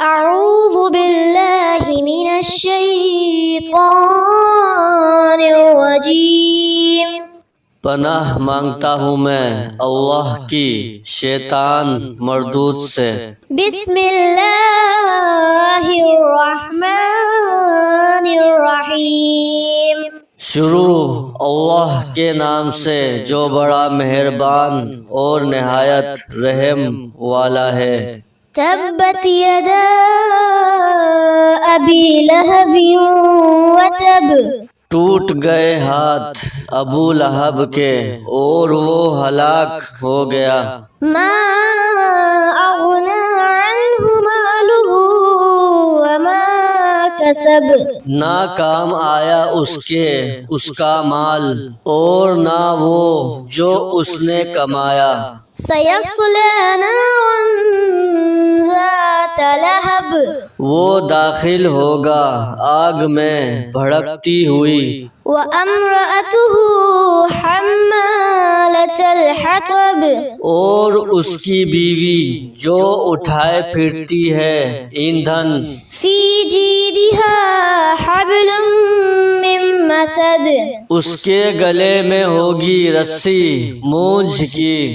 أعوذ بالله من الشيطان الرجيم پناہ مانگتا ہوں میں اللہ کی شیطان مردود سے۔ بسم اللہ الرحمن الرحیم شروع اللہ کے نام سے جو بڑا مہربان اور نہایت رحم والا ہے۔ تبت یدا ابی لہب وتب، ٹوٹ گئے ہاتھ ابو لہب کے اور وہ ہلاک ہو گیا۔ ما اغنی عنہ مالہ وما کسب، نہ کام آیا اس کا مال اور نہ وہ جو اس نے کمایا۔ سیصلی نارا ذات لہب، وہ داخل ہوگا آگ میں بھڑکتی ہوئی۔ وامرأتہ حمالۃ الحطب، اور اس کی بیوی جو اٹھائے پھرتی ہے ایندھن۔ فی جیدہا حبل من مسد، اس کے گلے میں ہوگی رسی مونجھ کی۔